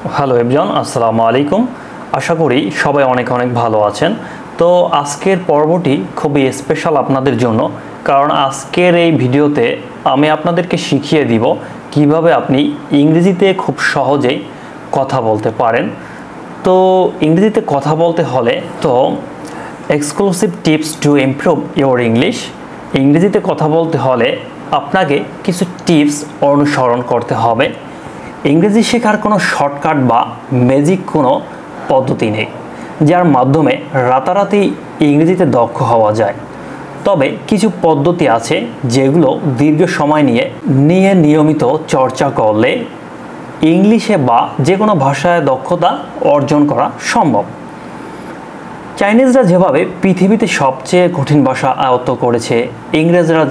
Hello everyone, আসসালামু আলাইকুম। আশা করি সবাই অনেক ভালো আছেন। তো আজকের পর্বটি খুবই স্পেশাল আপনাদের জন্য, কারণ আজকের এই ভিডিওতে আমি আপনাদেরকে শিখিয়ে দিব কিভাবে আপনি ইংরেজিতে খুব সহজেই কথা বলতে পারেন। তো ইংরেজিতে কথা বলতে হলে তো exclusive tips to improve your English. ইংরেজিতে কথা বলতে হলে আপনাকে কিছু টিপস অনুসরণ করতে হবে। ইংরেজি শেখার কোনো শর্টকাট বা ম্যাজিক কোনো পদ্ধতি নেই যার মাধ্যমে রাতারাতি ইংরেজিতে দক্ষ হওয়া যায়। তবে কিছু পদ্ধতি আছে যেগুলো দীর্ঘ সময় নিয়ে নিয়মিত চর্চা করলে ইংলিশে বা যে কোনো ভাষায় দক্ষতা অর্জন করা সম্ভব। চাইনিজরা যেভাবে পৃথিবীতে সবচেয়ে কঠিন ভাষা আয়ত্ত করেছে, ইংরেজরা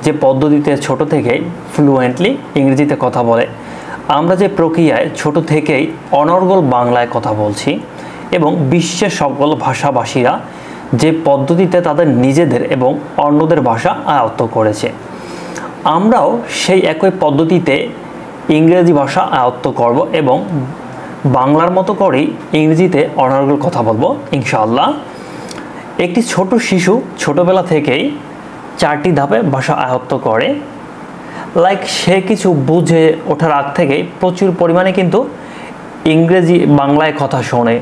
যে পদ্ধতিতে ছোট থেকেই ফ্লুয়েন্টলি ইংরেজিতে কথা বলে, আমরা যে প্রক্রিয়ায় ছোট থেকেই অনর্গল বাংলায় কথা বলছি এবং বিশ্বের সকল ভাষাভাষীরা যে পদ্ধতিতে তাদের নিজেদের এবং অন্যদের ভাষা আয়ত্ত করেছে, আমরাও সেই একই পদ্ধতিতে ইংরেজি ভাষা আয়ত্ত করব এবং বাংলার মতো করেই ইংরেজিতে অনর্গল কথা বলবো ইনশাআল্লাহ। একটি ছোট শিশু ছোটবেলা থেকেই 4টি ধাপে ভাষা আয়ত্ত করে। সে কিছু বুঝে ওঠার আগ থেকেই প্রচুর পরিমাণে কিন্তু বাংলায় কথা শোনে।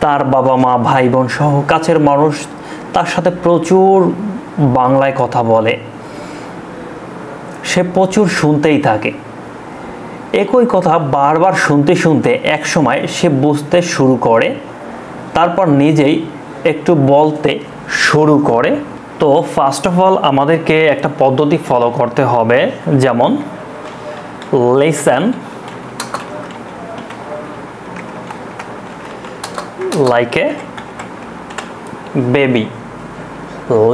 তার বাবা মা ভাই বোন সহ কাছের মানুষ তার সাথে প্রচুর বাংলায় কথা বলে, সে প্রচুর শুনতেই থাকে। একই কথা বারবার শুনতে শুনতে এক সময় সে বুঝতে শুরু করে, তারপর নিজেই একটু বলতে শুরু করে। তো ফার্স্ট অফ অল আমাদেরকে একটা পদ্ধতি ফলো করতে হবে, যেমন listen like a baby.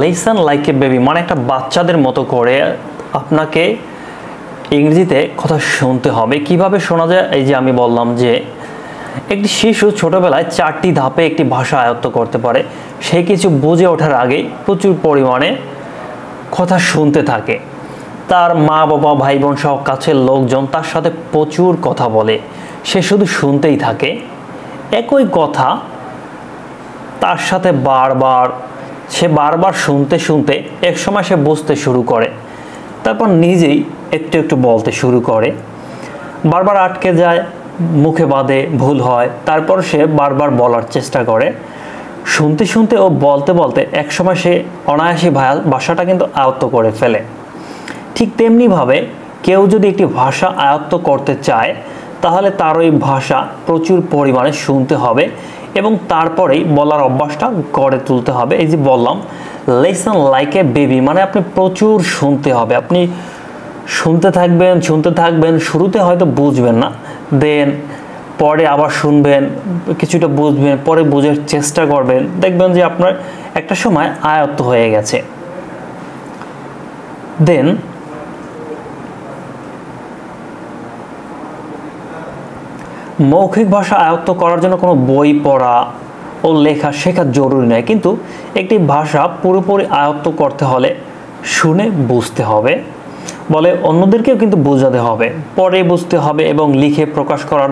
Listen like a baby মানে একটা বাচ্চাদের মতো করে আপনাকে ইংরেজিতে কথা শুনতে হবে। কিভাবে শোনা যায়? এই যে আমি বললাম যে একটি শিশু ছোটবেলায় 4টি ধাপে একটি ভাষা আয়ত্ত করতে পারে। সে কিছু বুঝে ওঠার আগেই প্রচুর পরিমাণে কথা শুনতে থাকে। তার মা বাবা ভাই বোন সহ কাছের লোকজন তার সাথে প্রচুর কথা বলে, সে শুধু শুনতেই থাকে। একই কথা তার সাথে বারবার শুনতে শুনতে এক সময় সে বুঝতে শুরু করে, তারপর নিজেই একটু একটু বলতে শুরু করে। বারবার আটকে যায়, মুখে বাঁধে, ভুল হয়, তারপর সে বারবার বলার চেষ্টা করে। শুনতে শুনতে ও বলতে বলতে একসময় সে অনায়াসী ভাষাটা কিন্তু আয়ত্ত করে ফেলে। ঠিক তেমনিভাবে কেউ যদি একটি ভাষা আয়ত্ত করতে চায় তাহলে তার ওই ভাষা প্রচুর পরিমাণে শুনতে হবে এবং তারপরেই বলার অভ্যাসটা গড়ে তুলতে হবে। এই যে বললাম লিসেন লাইক এ বেবি মানে আপনি প্রচুর শুনতে হবে। আপনি শুনতে থাকবেন, শুরুতে হয়তো বুঝবেন না, দেন পরে আবার শুনবেন, কিছুটা বুঝবেন, পরে বোঝার চেষ্টা করবেন, দেখবেন যে আপনার একটা সময় আয়ত্ত হয়ে গেছে। দেন মৌখিক ভাষা আয়ত্ত করার জন্য কোনো বই পড়া ও লেখা শেখা জরুরি নয়, কিন্তু একটি ভাষা পুরোপুরি আয়ত্ত করতে হলে শুনে বুঝতে হবে, বলে অন্যদেরকেও কিন্তু বোঝাতে হবে, পরে বুঝতে হবে এবং লিখে প্রকাশ করার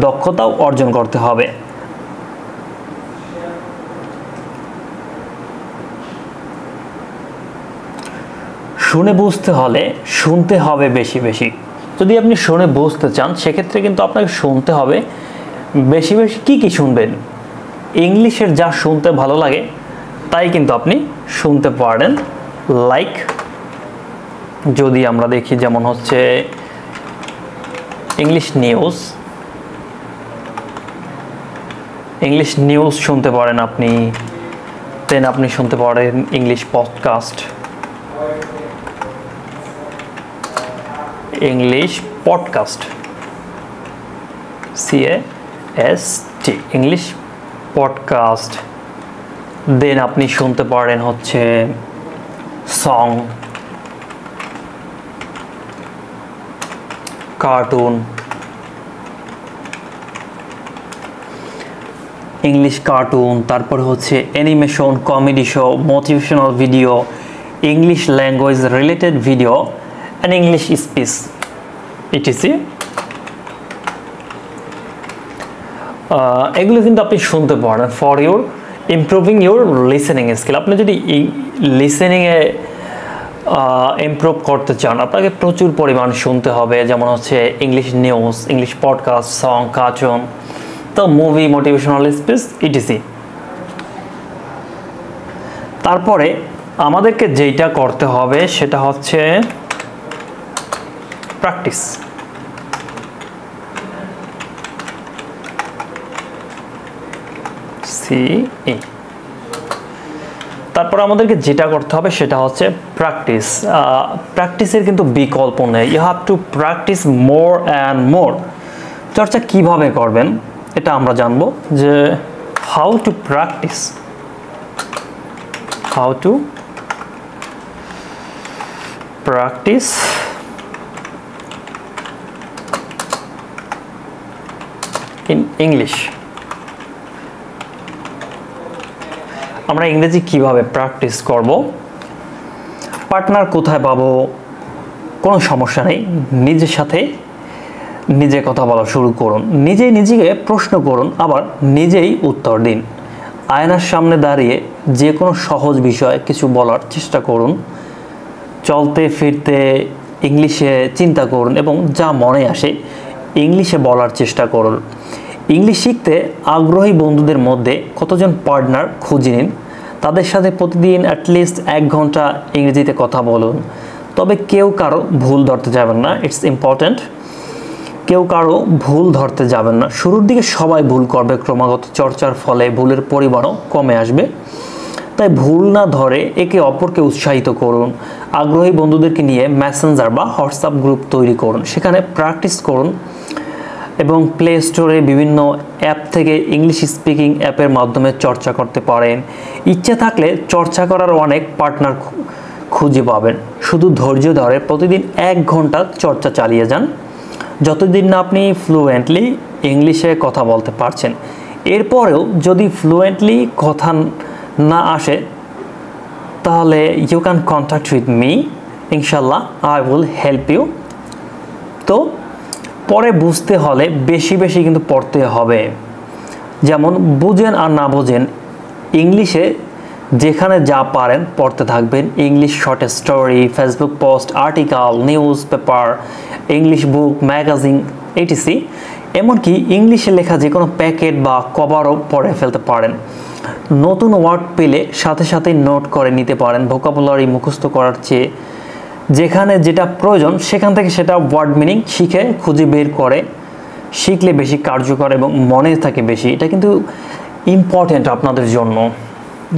দক্ষতাও অর্জন করতে হবে। শুনে বুঝতে হলে শুনতে হবে বেশি বেশি। যদি আপনি শুনে বুঝতে চান সেক্ষেত্রে কিন্তু আপনাকে শুনতে হবে বেশি বেশি। কি শুনবেন? ইংলিশের যা শুনতে ভালো লাগে তাই কিন্তু আপনি শুনতে পারেন। যদি আমরা দেখি, যেমন হচ্ছে ইংলিশ নিউজ শুনতে পারেন আপনি। দেন আপনি শুনতে পারেন English podcast, CAST English podcast. Then আপনি শুনতে পারেন হচ্ছে সং, কার্টুন, ইংলিশ কার্টুন, তারপর হচ্ছে animation, comedy show, motivational video, English language related video and English speech etc. এগুলো কিন্তু আপনি শুনতে পারেন for your improving your listening skill. আপনি যদি লিসেনিংয়ে ইমপ্রুভ করতে চান আপনাকে প্রচুর পরিমাণ শুনতে হবে, যেমন হচ্ছে English news, English podcast, song, cartoon, তো মুভি, মোটিভেশনাল স্পিচ ইটিসি। তারপরে আমাদেরকে যেইটা করতে হবে সেটা হচ্ছে প্র্যাকটিস। তারপর আমাদেরকে যেটা করতে হবে সেটা হচ্ছে প্র্যাকটিস। প্র্যাকটিসের কিন্তু বিকল্প নেই। You have to practice more and more. চর্চা কিভাবে করবেন এটা আমরা জানবো, যে how to practice, how to practice in English. আমরা ইংরেজি কিভাবে প্র্যাকটিস করব, পার্টনার কোথায় পাবো, কোনো সমস্যা নেই। নিজের সাথে নিজে কথা বলা শুরু করুন, নিজেই নিজেকে প্রশ্ন করুন, আবার নিজেই উত্তর দিন। আয়নার সামনে দাঁড়িয়ে যে কোনো সহজ বিষয়ে কিছু বলার চেষ্টা করুন। চলতে ফিরতে ইংলিশে চিন্তা করুন এবং যা মনে আসে ইংলিশে বলার চেষ্টা করুন। ইংলিশ শিখতে আগ্রহী বন্ধুদের মধ্যে কতজন পার্টনার খুঁজে নিন, তাদের সাথে প্রতিদিন অ্যাটলিস্ট 1 ঘন্টা ইংরেজিতে কথা বলুন। তবে কেউ কারো ভুল ধরতে যাবেন না, ইটস ইম্পর্ট্যান্ট। কেউ কারো ভুল ধরতে যাবেন না। শুরুর দিকে সবাই ভুল করবে, ক্রমাগত চর্চার ফলে ভুলের পরিমাণও কমে আসবে। তাই ভুল না ধরে একে অপরকে উৎসাহিত করুন। আগ্রহী বন্ধুদেরকে নিয়ে মেসেঞ্জার বা হোয়াটসঅ্যাপ গ্রুপ তৈরি করুন, সেখানে প্র্যাকটিস করুন এবং প্লে স্টোরে বিভিন্ন অ্যাপ থেকে ইংলিশ স্পিকিং অ্যাপের মাধ্যমে চর্চা করতে পারেন। ইচ্ছে থাকলে চর্চা করার অনেক পার্টনার খুঁজে পাবেন। শুধু ধৈর্য ধরে প্রতিদিন 1 ঘন্টা চর্চা চালিয়ে যান, যতদিন না আপনি ফ্লুয়েন্টলি ইংলিশে কথা বলতে পারছেন। এরপরেও যদি ফ্লুয়েন্টলি কথা না আসে তাহলে you can contact with me, ইনশাল্লাহ আই উইল হেল্প ইউ। তো পরে বুঝতে হলে বেশি বেশি কিন্তু পড়তে হবে। যেমন বুঝেন আর না বুঝেন, ইংলিশে যেখানে যা পারেন পড়তে থাকবেন। English short story, Facebook post, article, news paper, English book, magazine etc. এমনকি ইংলিশে লেখা যে কোনো প্যাকেট বা কভারও পড়ে ফেলতে পারেন। নতুন ওয়ার্ড পেলে সাথে সাথে নোট করে নিতে পারেন। ভোকাবুলারি মুখস্থ করার চেয়ে যেখানে যেটা প্রয়োজন সেখান থেকে সেটা ওয়ার্ড মিনিং শিখে খুঁজে বের করে শিখলে বেশি কার্যকর এবং মনে থাকে বেশি। এটা কিন্তু ইম্পর্টেন্ট আপনাদের জন্য,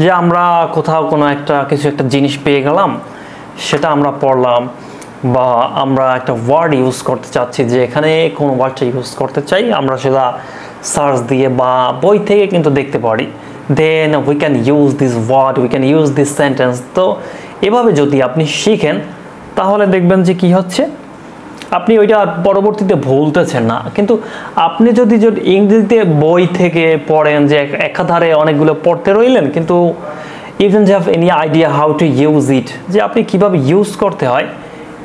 যে আমরা কোথাও কোনো কিছু একটা জিনিস পেয়ে গেলাম, সেটা আমরা পড়লাম, বা আমরা একটা ওয়ার্ড ইউজ করতে চাচ্ছি, যে এখানে কোন ওয়ার্ডটা ইউজ করতে চাই আমরা সেটা সার্চ দিয়ে বা বই থেকে কিন্তু দেখতে পারি। Then we can use this word, we can use this sentence. তো এভাবে যদি আপনি শিখেন তাহলে দেখবেন যে কি হচ্ছে, আপনি ওইটা পরবর্তীতে ভুলতেছেন না। কিন্তু আপনি যদি ইংরেজিতে বই থেকে পড়েন, যে একাধারে অনেকগুলো পড়তে রইলেন, কিন্তু you don't have any idea how to use it, যে আপনি কিভাবে ইউজ করতে হয়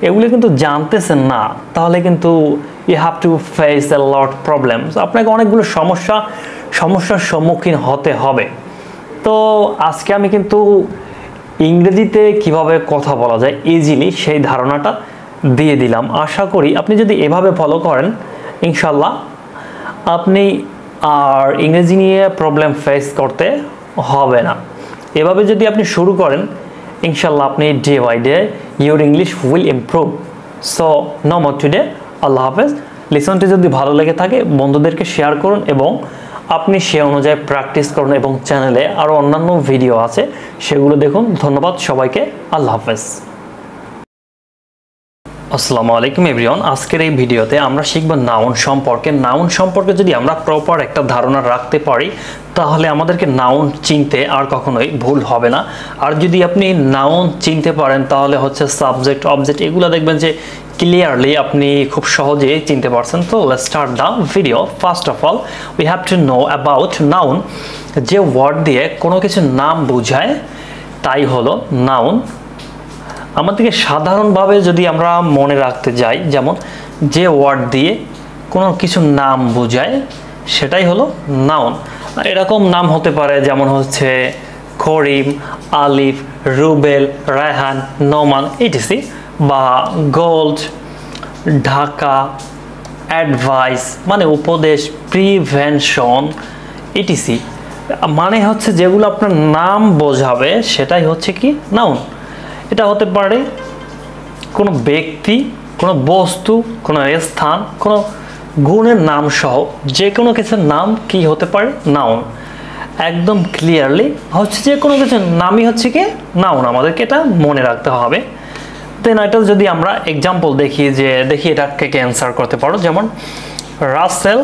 এগুলো কিন্তু জানতেছেন না, তাহলে কিন্তু you have to face a lot problems. আপনাকে অনেকগুলো সমস্যার সম্মুখীন হতে হবে। তো আজকে আমি কিন্তু ইংরেজিতে কিভাবে কথা বলা যায় ইজিলি সেই ধারণাটা দিয়ে দিলাম। আশা করি আপনি যদি এভাবে ফলো করেন ইনশাল্লাহ আপনি আর ইংরেজি নিয়ে প্রবলেম ফেস করতে হবে না। এভাবে যদি আপনি শুরু করেন ইনশাল্লাহ আপনি day by day your English will improve. So no more today, আল্লাহ হাফেজ। লিসনটি যদি ভালো লেগে থাকে বন্ধুদেরকে শেয়ার করুন এবং আপনি সে অনুযায়ী প্র্যাকটিস করুন, এবং চ্যানেলে আরও অন্যান্য ভিডিও আছে সেগুলো দেখুন। ধন্যবাদ সবাইকে, আল্লাহ হাফেজ। আসসালামু আলাইকুম এভরিওয়ান। আজকের এই ভিডিওতে আমরা শিখব নাউন সম্পর্কে। নাউন সম্পর্কে যদি আমরা প্রপার একটা ধারণা রাখতে পারি তাহলে আমাদেরকে নাউন চিনতে আর কখনোই ভুল হবে না। আর যদি আপনি নাউন চিনতে পারেন তাহলে হচ্ছে সাবজেক্ট, অবজেক্ট এগুলো দেখবেন যে ক্লিয়ারলি আপনি খুব সহজেই চিনতে পারছেন। তো let's start the video. First of all we have to know about noun. যে ওয়ার্ড দিয়ে কোনো কিছু নাম বোঝায় তাই হলো নাউন। আমাদেরকে সাধারণভাবে যদি আমরা মনে রাখতে যাই, যেমন যে ওয়ার্ড দিয়ে কোনো কিছু নাম বোঝায় সেটাই হলো নাউন। এরকম নাম হতে পারে যেমন হচ্ছে করিম, আলিফ, রুবেল, রায়হান, নোমান ইটিসি, বা গোল্ড, ঢাকা, অ্যাডভাইস মানে উপদেশ, প্রিভেনশন ইটিসি মানে হচ্ছে যেগুলো আপনার নাম বোঝাবে সেটাই হচ্ছে কি নাউন। এটা হতে পারে কোনো ব্যক্তি, কোনো বস্তু, কোনো স্থান, কোনো গুণের নাম সহ যে কোনো কিছুর নাম কি হতে পারে নাউন। একদম ক্লিয়ারলি হচ্ছে যে কোনো কিছুর নামই হচ্ছে কি নাউন, আমাদেরকে এটা মনে রাখতে হবে। দেন এটা যদি আমরা এক্সাম্পল দেখি যে দেখি এটাকে কে অ্যান্সার করতে পারো, যেমন রাসেল,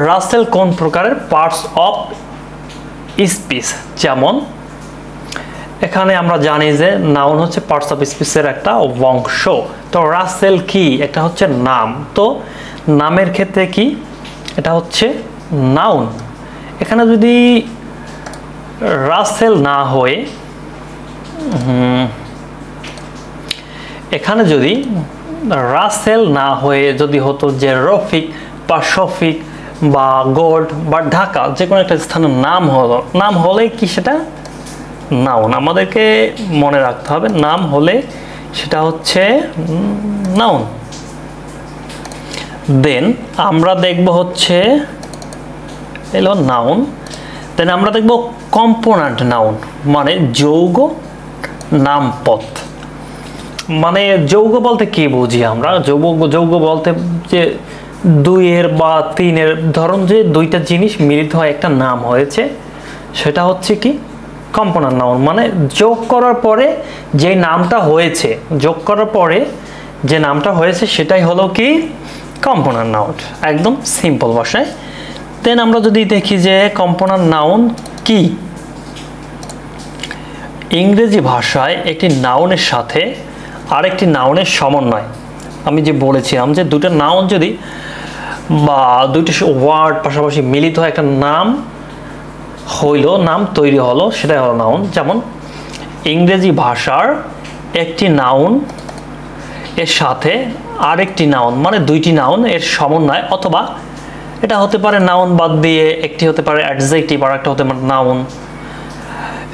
রাসেল কোন প্রকারের পার্টস অফ স্পিচ, যেমন এখানে আমরা জানি যে নাউন হচ্ছে পার্টস অফ স্পিচের একটা অংশ। তো রাসেল কি, এটা হচ্ছে নাম, তো নামের ক্ষেত্রে কি এটা হচ্ছে নাউন। এখানে যদি রাসেল না হয়ে এখানে যদি রাসেল না হয়ে যদি হতো যে রফিক বা শফিক বা গোল্ড বা ঢাকা, যে কোনো একটা স্থানের নাম হলো, নাম হলে কি সেটা নাউন। আমাদেরকে মনে রাখতে হবে নাম হলে সেটা হচ্ছে নাউন। দেন আমরা দেখব হচ্ছে এলো নাউন। দেন আমরা দেখব কম্পোনেন্ট নাউন মানে যৌগ নামপদ। মানে যৌগ বলতে কি বুঝি আমরা? যৌগ বলতে যে দুইয়ের বা তিনের ধরুন যে দুইটা জিনিস মিলিত হয় একটা নাম হয়েছে, সেটা হচ্ছে কি কম্পোনেন্ট নাউন। মানে যোগ করার পরে যে নামটা হয়েছে, যোগ করার পরে যে নামটা হয়েছে সেটাই হলো কি কম্পোনেন্ট নাউন, একদম সিম্পল ভাষায়। দেন আমরা যদি দেখি যে কম্পোনেন্ট নাউন কি, ইংরেজি ভাষায় একটি নাউনের সাথে আরেকটি নাউনের সমন্বয়। আমি যে বলেছিলাম যে দুটো নাউন যদি বা দুইটি ওয়ার্ড পাশাপাশি মিলিত হয় একটা নাম হইল, নাম তৈরি হলো, সেটাই হলো নাউন। যেমন ইংরেজি ভাষার একটি নাউন এর সাথে আরেকটি নাউন মানে দুইটি নাউন এর সমন্বয়, অথবা এটা হতে পারে নাউন বাদ দিয়ে একটি হতে পারে অ্যাডজেক্টিভ আর একটা হতে পারে নাউন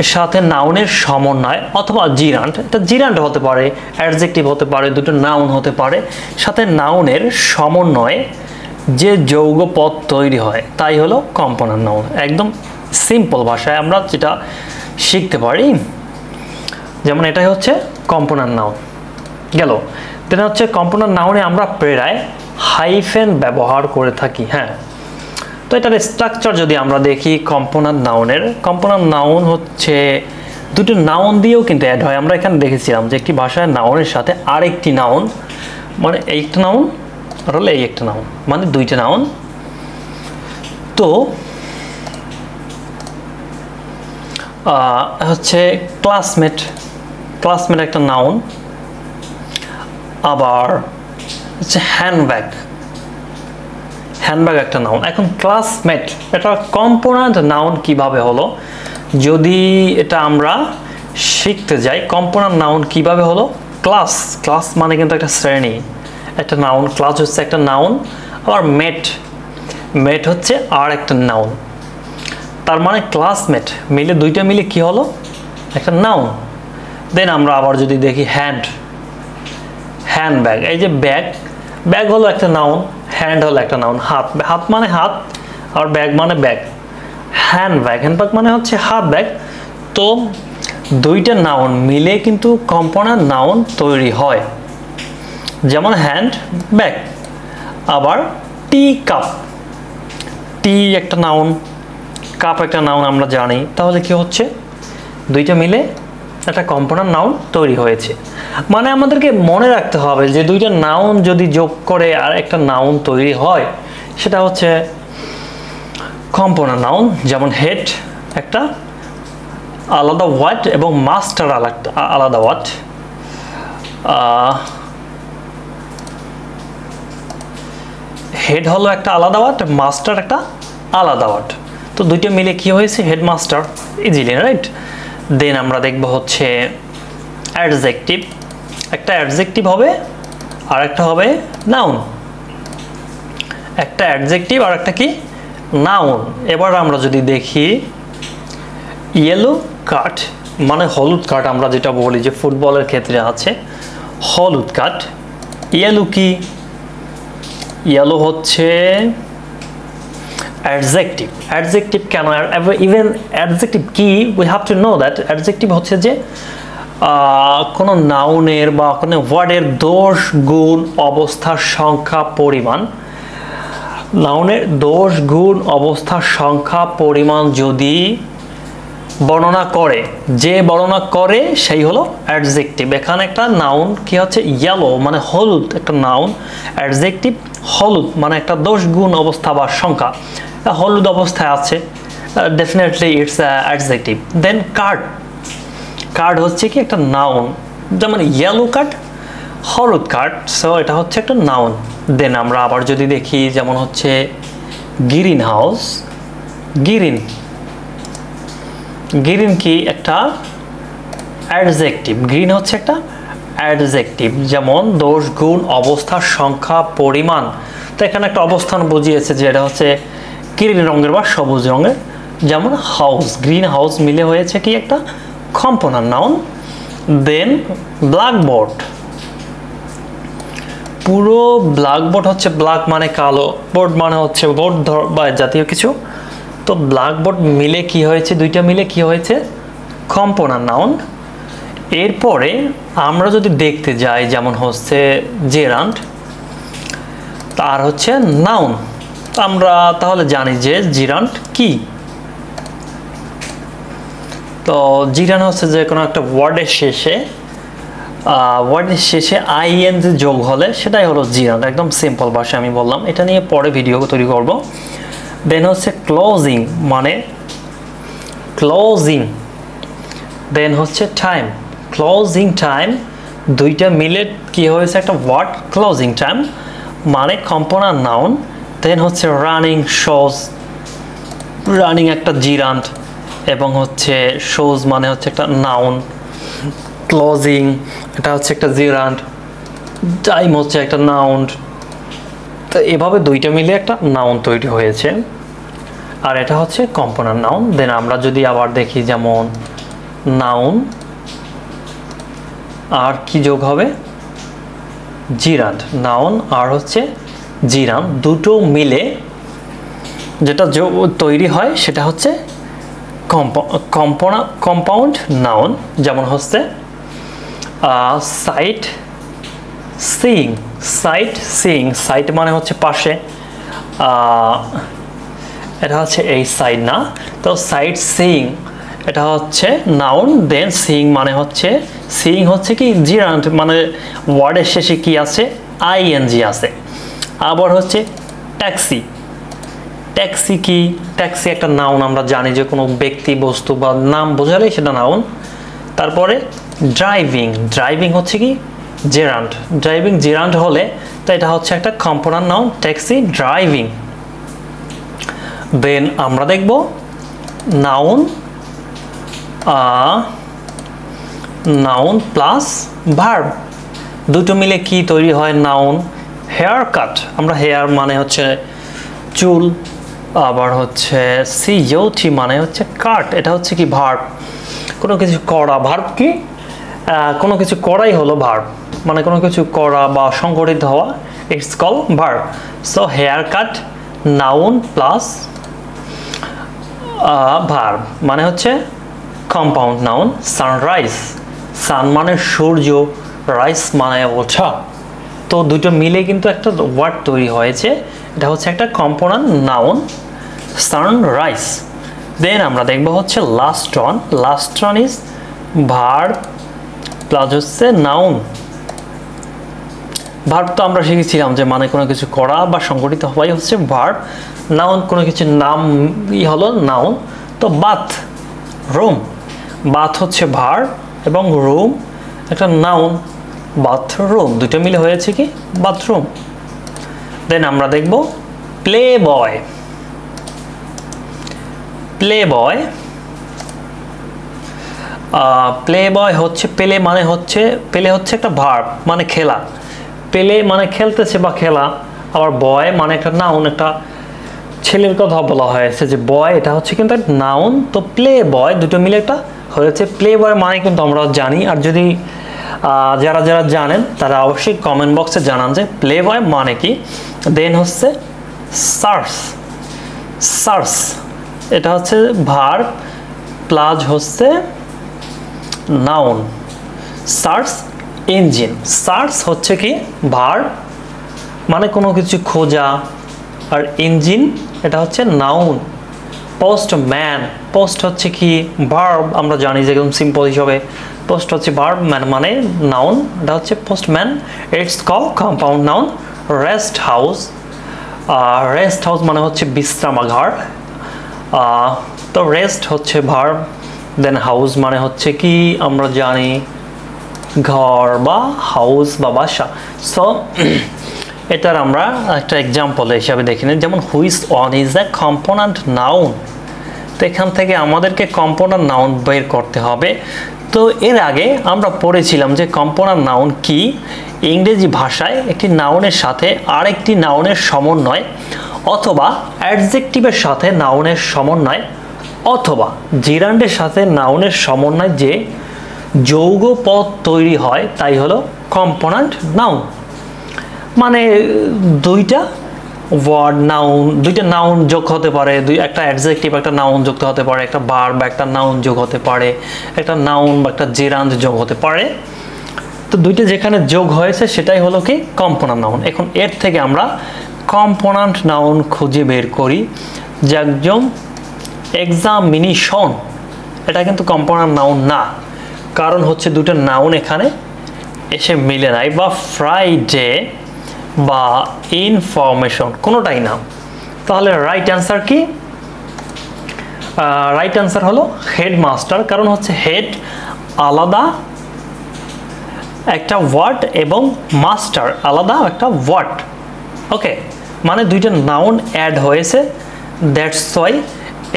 এর সাথে নাউনের সমন্বয়, অথবা জিরান্ট, এটা জিরান্ট হতে পারে, অ্যাডজেক্টিভ হতে পারে, দুটো নাউন হতে পারে, সাথে নাউনের সমন্বয়ে যে যৌগ পদ তৈরি হয় তাই হলো কম্পোনেন্ট নাউন। একদম সিম্পল ভাষায় আমরা যেটা শিখতে পারি, যেমন এটাই হচ্ছে কম্পোনেন্ট নাউন গেল। এটা হচ্ছে কম্পোনেন্ট নাউনে আমরা প্রায় হাইফেন ব্যবহার করে থাকি। হ্যাঁ, তো এটার স্ট্রাকচার যদি আমরা দেখি কম্পোনেন্ট নাউনের, কম্পোনেন্ট নাউন হচ্ছে দুটো নাউন দিয়েও কিন্তু অ্যাড হয়। আমরা এখানে দেখেছিলাম যে একটি ভাষায় নাউনের সাথে আরেকটি নাউন মানে একটা নাউন আর হলো এই একটা নাউন মানে দুইটা নাউন। তো হচ্ছে ক্লাসমেট, ক্লাসমেট একটা নাউন। আবার হচ্ছে হ্যান্ডব্যাগ, হ্যান্ডব্যাগ একটা নাউন। এখন ক্লাসমেট এটা কম্পোনেন্ট নাউন কিভাবে হলো, যদি এটা আমরা শিখতে যাই কম্পোনেন্ট নাউন কিভাবে হলো। ক্লাস, ক্লাস মানে কিন্তু একটা শ্রেণী, একটা নাউন। ক্লাস হচ্ছে একটা নাউন, আবার মেট, মেট হচ্ছে আর একটা নাউন। তার মানে ক্লাসমেট মিলে দুইটা মিলে কি হলো একটা নাউন। দেন আমরা আবার যদি দেখি হ্যান্ড, হ্যান্ডব্যাগ, এই যে ব্যাগ, ব্যাগ হলো একটা নাউন, হ্যান্ড হলো একটা নাউন। হাত, হাত মানে হাত, আর ব্যাগ মানে ব্যাগ। হ্যান্ডব্যাগ, হ্যান্ডব্যাগ মানে হচ্ছে হাত ব্যাগ। তো দুইটা নাউন মিলে কিন্তু কম্পোনেন্ট নাউন তৈরি হয়, যেমন হ্যান্ড ব্যাগ। আবার টি কাপ, টি একটা নাউন, কাপ একটা নাউন আমরা জানি। তাহলে কি হচ্ছে দুইটা মিলে একটা কম্পোনেন্ট নাউন তৈরি হয়েছে। মানে আমাদেরকে মনে রাখতে হবে যে দুইটা নাউন যদি যোগ করে আর একটা নাউন তৈরি হয় সেটা হচ্ছে কম্পোনেন্ট নাউন। যেমন হেড একটা আলাদা ওয়ার্ড এবং মাস্টার আলাদা ওয়ার্ড। হেড হলো একটা আলাদা ওয়ার্ড, মাস্টার একটা আলাদা ওয়ার্ড। তো দুইটা মিলে কি হয়েছে হেডমাস্টার, ইজিলি, রাইট। দেন আমরা দেখব হচ্ছে অ্যাডজেক্টিভ, একটা অ্যাডজেক্টিভ হবে আর একটা হবে নাউন। একটা অ্যাডজেক্টিভ আর একটা কি নাউন। এবার আমরা যদি দেখি ইয়েলো কার্ড মানে হলুদ কার্ড, আমরা যেটা বলি যে ফুটবলের ক্ষেত্রে আছে হলুদ কার্ড। ইয়েলো কি? ইয়েলো হচ্ছে অ্যাডজেক্টিভ। অ্যাডজেক্টিভ কেন? ইভেন অ্যাডজেক্টিভ কি, we have to know that adjective হচ্ছে যে কোনো নাউনের বা কোনো ওয়ার্ডের দোষ, গুণ, অবস্থার সংখ্যা, পরিমাণ। নাউনের দোষ, গুণ, অবস্থার সংখ্যা, পরিমাণ যদি বর্ণনা করে, যে বর্ণনা করে সেই হলো অ্যাডজেক্টিভ। এখানে একটা নাউন কি হচ্ছে ইয়েলো মানে হলুদ, একটা নাউন। অ্যাডজেক্টিভ হলুদ মানে একটা দোষ, গুণ, অবস্থা বা সংখ্যা, হলুদ অবস্থায় আছে, definitely it's adjective. Then card, card হচ্ছে কি একটা নাউন, যেমন ইয়েলো কার্ড, হলুদ কার্ড, সো এটা হচ্ছে একটা নাউন। দেন আমরা আবার যদি দেখি যেমন হচ্ছে গ্রিন হাউস। গ্রিন, গ্রিন কি একটা অ্যাডজেক্টিভ। গ্রিন হচ্ছে একটা অ্যাডজেক্টিভ, যেমন দোষ, গুণ, অবস্থার সংখ্যা, পরিমাণ। তো এখানে একটা অবস্থান বুঝিয়েছে যে এটা হচ্ছে গ্রিন রঙের বা সবুজ রঙের। যেমন হাউস, গ্রিন হাউস মিলে হয়েছে কি একটা কম্পোনেন্ট নাউন। দেন ব্ল্যাকবোর্ড, পুরো ব্ল্যাকবোর্ড হচ্ছে ব্ল্যাক মানে কালো, বোর্ড মানে হচ্ছে বোর্ড বা জাতীয় কিছু। তো ব্ল্যাকবোর্ড মিলে কি হয়েছে, দুইটা মিলে কি হয়েছে কম্পোনেন্ট নাউন। এরপরে আমরা যদি দেখতে যাই যেমন হচ্ছে জেরান্ড, তার হচ্ছে নাউন। আমরা তাহলে জানি যে জিরান্ড কি। তো জিরান হচ্ছে যে কোনো একটা ওয়ার্ডের শেষে আইএনজি যোগ হলে সেটাই হলো জিরান্ড। একদম সিম্পল ভাষায় আমি বললাম, এটা নিয়ে পরে ভিডিও তৈরি করব। দেন হচ্ছে ক্লোজিং মানে ক্লোজিং। দেন হচ্ছে টাইম, ক্লোজিং টাইম, দুইটা মিলে কি হয়েছে একটা ওয়ার্ড ক্লোজিং টাইম মানে কম্পোনেন্ট নাউন। দেন হচ্ছে রানিং শোজ, রানিং একটা জিরান্ড এবং হচ্ছে শোজ মানে হচ্ছে একটা নাউন। ক্লোজিং এটা হচ্ছে একটা জিরান্ড, টাইম হচ্ছে একটা নাউন। তো এভাবে দুইটা মিলে একটা নাউন তৈরি হয়েছে, আর এটা হচ্ছে কম্পোনেন্ট নাউন। দেন আমরা যদি আবার দেখি যেমন নাউন আর কি যোগ হবে জিরান্ড, নাউন আর হচ্ছে জিরান্ড দুটো মিলে যেটা তৈরি হয় সেটা হচ্ছে কম্পাউন্ড নাউন। যেমন হচ্ছে sightseeing, sightseeing, sight মানে হচ্ছে পাশে, এটা হচ্ছে এই সাইড না, তো সাইট সিইং এটা হচ্ছে নাউন। দেন সিইং মানে হচ্ছে, সিইং হচ্ছে কি জিরান্ড মানে ওয়ার্ডের শেষে কি আছে আইএনজি আছে। আবার হচ্ছে ট্যাক্সি, ট্যাক্সি কি, ট্যাক্সি একটা নাউন, আমরা জানি যে কোনো ব্যক্তি, বস্তু বা নাম বোঝালেই সেটা নাউন। তারপরে ড্রাইভিং, ড্রাইভিং হচ্ছে কি জেরান্ড, ড্রাইভিং জেরান্ড হলে তো এটা হচ্ছে একটা কম্পোনেন্ট নাউন ট্যাক্সি ড্রাইভিং। দেন আমরা দেখব নাউন, নাউন প্লাস ভার্ব দুটো মিলে কি তৈরি হয় নাউন। হেয়ার কাট, আমরা হেয়ার মানে হচ্ছে চুল, আবার হচ্ছে সিইউটি মানে হচ্ছে কাট, এটা হচ্ছে কি ভার্ব, কোনো কিছু করা। ভার্ব কি কোনো কিছু করাই হলো ভার্ব, মানে কোনো কিছু করা বা সংগঠিত হওয়া, it's call verb. So here cut noun plus verb মানে হচ্ছে কম্পাউন্ড নাউন। সানরাইজ, সান মানে সূর্য, রাইস মানে ওঠা, তো দুটো মিলে কিন্তু একটা ওয়ার্ড তৈরি হয়েছে, এটা হচ্ছে একটা কম্পোনেন্ট নাউন সানরাইজ। দেন আমরা দেখব হচ্ছে last one, last one is verb plus হচ্ছে নাউন। ভার্ব তো আমরা শিখেছিলাম যে মানে কোনো কিছু করা বা সংগঠিত হওয়াই হচ্ছে ভার্ব। নাউন কোনো কিছু নাম হলো নাউন। তো বাথ, রুম, বাথ হচ্ছে ভার্ব এবং রুম একটা নাউন, বাথরুম দুটো মিলে হয়েছে কি বাথরুম। দেন আমরা দেখব প্লে বয়, প্লে বয়, প্লে বয় হচ্ছে পেলে মানে হচ্ছে, পেলে হচ্ছে একটা ভার্ব মানে খেলা, পেলে মানে খেলতেছে বা খেলা, আবার বয় মানে একটা নাউন, একটা ছেলের কথা বলা হয়েছে যে বয়, এটা হচ্ছে কিন্তু একটা নাউন। তো প্লে বয় দুটো মিলে একটা হয়েছে প্লে বয় মানে কিন্তু আমরা জানি। আর যদি যারা যারা জানেন তারা অবশ্যই কমেন্ট বক্সে জানান যে প্লে বয় মানে কি। দেন হচ্ছে সার্চ, সার্চ এটা হচ্ছে ভার্ব প্লাস হচ্ছে নাউন। সার্চ ইঞ্জিন, সার্চ হচ্ছে কি ভার্ব মানে কোনো কিছু খোঁজা, আর ইঞ্জিন এটা হচ্ছে নাউন। পোস্টম্যান, পোস্ট হচ্ছে কি ভার্ব, আমরা জানি যে একদম সিম্পল হিসাবে পোস্ট হচ্ছে ভার্ব, ম্যান মানে নাউন, এটা হচ্ছে postman. It's call compound noun. Rest house, rest house মানে হচ্ছে বিশ্রামাগার। তো রেস্ট হচ্ছে ভার্ব, দেন হাউস মানে হচ্ছে কি আমরা জানি ঘর বা হাউস বা বাসা। সো এটার আমরা একটা এক্সাম্পল হিসাবে দেখি নিই, যেমন which on is a component noun. তো এখান থেকে আমাদেরকে কম্পোনেন্ট নাউন বের করতে হবে। তো এর আগে আমরা পড়েছিলাম যে কম্পোনেন্ট নাউন কি। ইংরেজি ভাষায় একটি নাউনের সাথে আরেকটি নাউনের সমন্বয়, অথবা অ্যাডজেক্টিভের সাথে নাউনের সমন্বয়, অথবা জিরান্ডের সাথে নাউনের সমন্বয় যে যৌগ পদ তৈরি হয় তাই হলো কম্পোনেন্ট নাউন। মানে দুইটা ওয়ার্ড নাউন, দুইটা নাউন যোগ হতে পারে, একটা অ্যাডজেক্টিভ একটা নাউন যুক্ত হতে পারে, একটা ভার্ব বা একটা নাউন যোগ হতে পারে, একটা নাউন বা একটা জিরান্ড যোগ হতে পারে। তো দুইটা যেখানে যোগ হয়েছে সেটাই হলো কি কম্পোনেন্ট নাউন। এখন এর থেকে আমরা কম্পোনেন্ট নাউন খুঁজে বের করি। যে একজন এক্সামিনেশন, এটা কিন্তু কম্পোনেন্ট নাউন না, কারণ হচ্ছে দুটো নাউন এখানে এসে মিলে নাই, বা ফ্রাইডে বা ইনফরমেশন কোনোটাই না। তাহলে রাইট অ্যান্সার কি? রাইট অ্যান্সার হলো হেডমাস্টার, কারণ হচ্ছে হেড আলাদা একটা ওয়ার্ড এবং মাস্টার আলাদা একটা ওয়ার্ড। ওকে, মানে দুইটা নাউন অ্যাড হয়েছে, দ্যাটস ওয়াই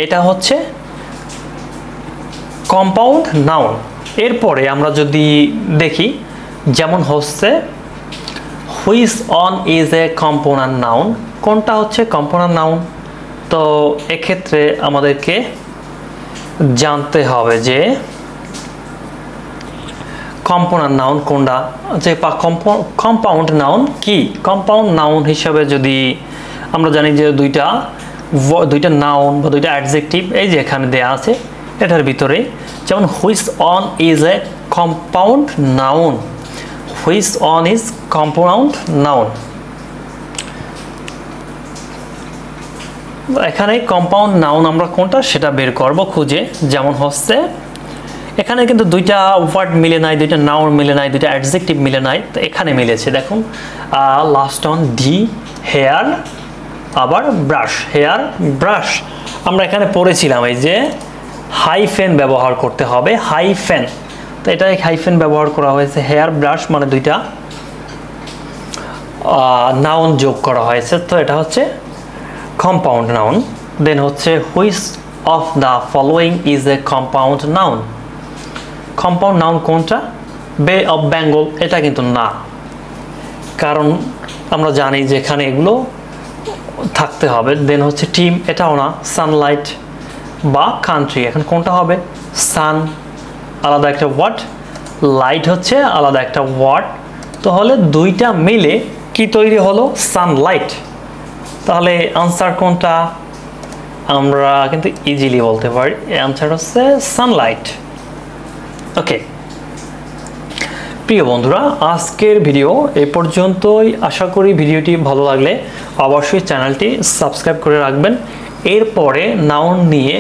এটা হচ্ছে কম্পাউন্ড নাউন। এরপরে আমরা যদি দেখি, যেমন হচ্ছে which on is a component noun, কোনটা হচ্ছে কম্পোনেন্ট নাউন। তো এক্ষেত্রে আমাদেরকে জানতে হবে যে কম্পোনেন্ট নাউন কোনটা, যে কম্পাউন্ড নাউন কি। কম্পাউন্ড নাউন হিসাবে যদি আমরা জানি যে দুইটা নাউন বা দুইটা অ্যাডজেক্টিভ এই যে এখানে দেয়া আছে এটার ভিতরে, যেমন which on is a compound noun, which on is compound noun. এখানে কম্পাউন্ড নাউন আমরা কোনটা সেটা বের করব খুঁজে। যেমন হচ্ছে এখানে কিন্তু দুইটা ওয়ার্ড মিলে নাই, দুইটা নাউন মিলে নাই, দুইটা অ্যাডজেক্টিভ মিলে নাই, তো এখানে মিলেছে। দেখুন লাস্ট অন ডি, হেয়ার, আবার ব্রাশ, হেয়ার ব্রাশ। আমরা এখানে পড়েছিলাম এই যে হাইফেন ব্যবহার করতে হবে, হাইফেন। তো এটা হাইফেন ব্যবহার করা হয়েছে। হেয়ার ব্রাশ মানে দুইটা নাউন যোগ করা হয়েছে, তো এটা হচ্ছে কম্পাউন্ড নাউন। দেন হচ্ছে which of the following is a compound noun. Compound noun কোনটা? বে অফ বেঙ্গল, এটা কিন্তু না, কারণ আমরা জানি যে এখানে এগুলো থাকতে হবে। দেন হচ্ছে টিম, এটাও না। সানলাইট বা কান্ট্রি, এখন কোনটা হবে? সান আলাদা একটা ওয়ার্ড, লাইট হচ্ছে আলাদা একটা ওয়ার্ড, তাহলে দুইটা মিলে কি তৈরি হলো? সানলাইট। তাহলে আনসার কোনটা? আমরা কিন্তু ইজিলি বলতে পারি আনসার হচ্ছে সানলাইট। ওকে প্রিয় বন্ধুরা, আজকের ভিডিও এ পর্যন্তই। আশা করি ভিডিওটি ভালো লাগলে অবশ্যই চ্যানেলটি সাবস্ক্রাইব করে রাখবেন। এরপরে নাউন নিয়ে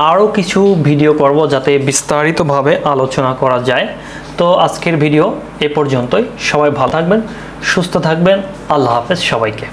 আরও কিছু ভিডিও করব যাতে বিস্তারিতভাবে আলোচনা করা যায়। তো আজকের ভিডিও এ পর্যন্তই। সবাই ভালো থাকবেন, সুস্থ থাকবেন। আল্লাহ হাফেজ সবাইকে।